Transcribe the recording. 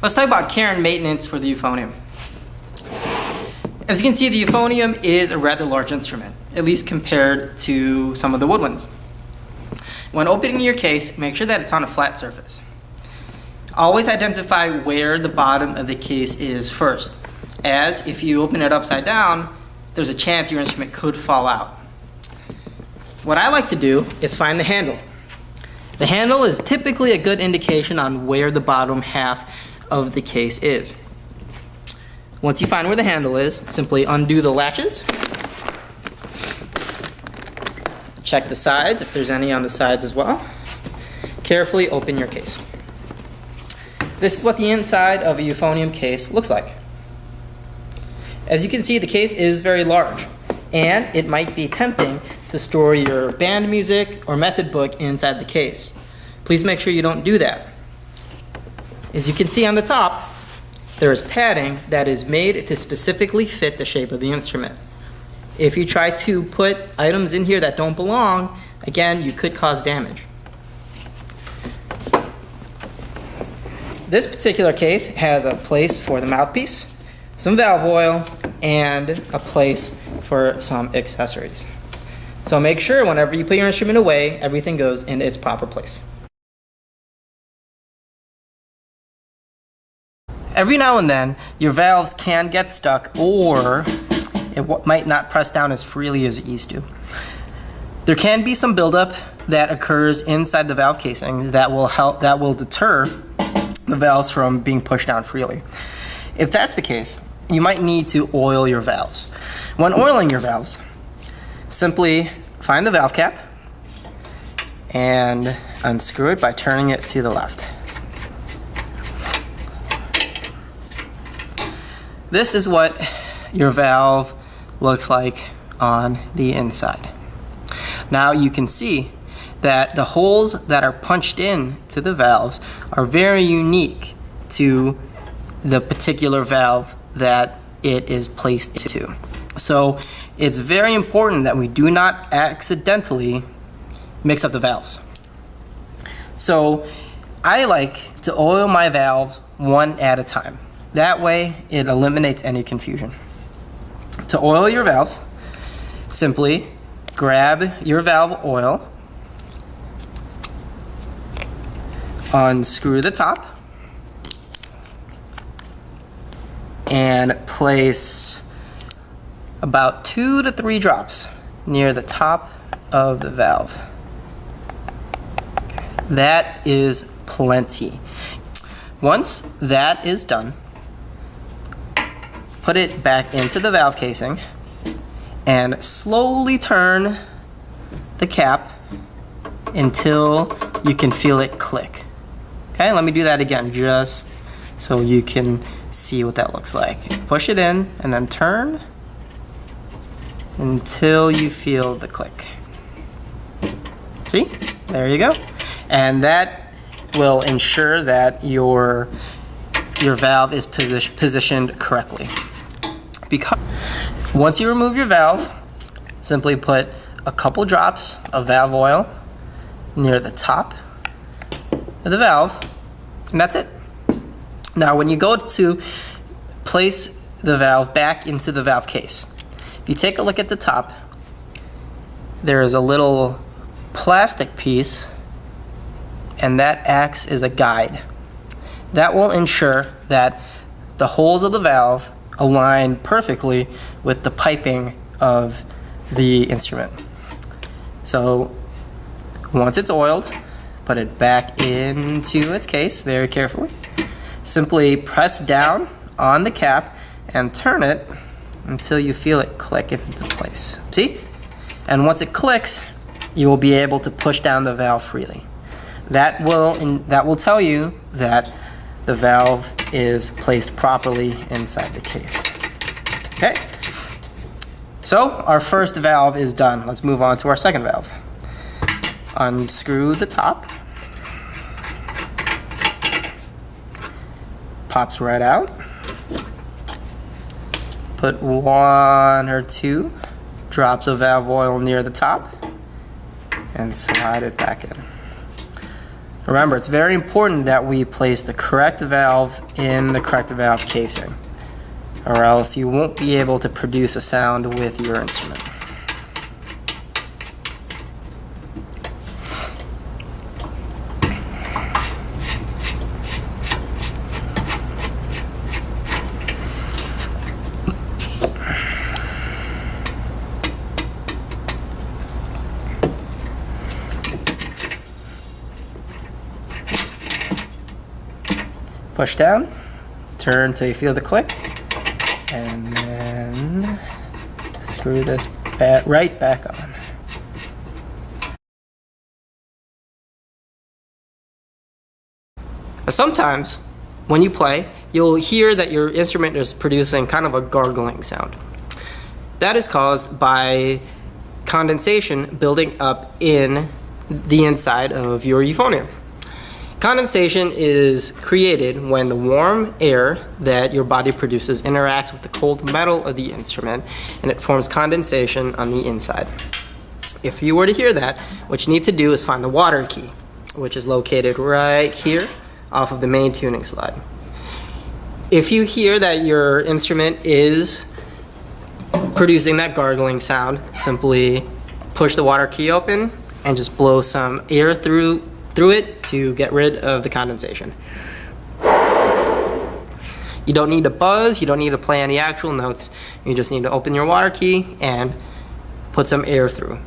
Let's talk about care and maintenance for the euphonium. As you can see, the euphonium is a rather large instrument, at least compared to some of the woodwinds. When opening your case, make sure that it's on a flat surface. Always identify where the bottom of the case is first, as if you open it upside down, there's a chance your instrument could fall out. What I like to do is find the handle. The handle is typically a good indication on where the bottom half of the case is. Once you find where the handle is, simply undo the latches. Check the sides if there's any on the sides as well. Carefully open your case. This is what the inside of a euphonium case looks like. As you can see, the case is very large, and it might be tempting to store your band music or method book inside the case. Please make sure you don't do that. As you can see on the top, there is padding that is made to specifically fit the shape of the instrument. If you try to put items in here that don't belong, again, you could cause damage. This particular case has a place for the mouthpiece, some valve oil, and a place for some accessories. So make sure whenever you put your instrument away, everything goes in its proper place. Every now and then, your valves can get stuck, or it might not press down as freely as it used to. There can be some buildup that occurs inside the valve casings that will deter the valves from being pushed down freely. If that's the case, you might need to oil your valves. When oiling your valves, simply find the valve cap and unscrew it by turning it to the left. This is what your valve looks like on the inside. Now you can see that the holes that are punched in to the valves are very unique to the particular valve that it is placed into. So it's very important that we do not accidentally mix up the valves. So I like to oil my valves one at a time. That way it eliminates any confusion. To oil your valves, simply grab your valve oil, unscrew the top, and place about 2 to 3 drops near the top of the valve. That is plenty. Once that is done, put it back into the valve casing and slowly turn the cap until you can feel it click. Okay, let me do that again just so you can see what that looks like. Push it in and then turn until you feel the click. See? There you go. And that will ensure that your valve is positioned correctly. Because once you remove your valve, simply put a couple drops of valve oil near the top of the valve, and that's it. Now when you go to place the valve back into the valve case, if you take a look at the top, there is a little plastic piece, and that acts as a guide. That will ensure that the holes of the valve align perfectly with the piping of the instrument. So once it's oiled, put it back into its case very carefully. Simply press down on the cap and turn it until you feel it click into place. See? And once it clicks, you will be able to push down the valve freely. That will tell you that the valve is placed properly inside the case. Okay? So our first valve is done. Let's move on to our second valve. Unscrew the top. Pops right out. Put 1 or 2 drops of valve oil near the top and slide it back in. Remember, it's very important that we place the correct valve in the correct valve casing, or else you won't be able to produce a sound with your instrument. Push down, turn till you feel the click, and then screw this right back on. Sometimes, when you play, you'll hear that your instrument is producing kind of a gargling sound. That is caused by condensation building up in the inside of your euphonium. Condensation is created when the warm air that your body produces interacts with the cold metal of the instrument, and it forms condensation on the inside. If you were to hear that, what you need to do is find the water key, which is located right here off of the main tuning slide. If you hear that your instrument is producing that gargling sound, simply push the water key open and just blow some air through it to get rid of the condensation. You don't need to buzz, you don't need to play any actual notes, you just need to open your water key and put some air through.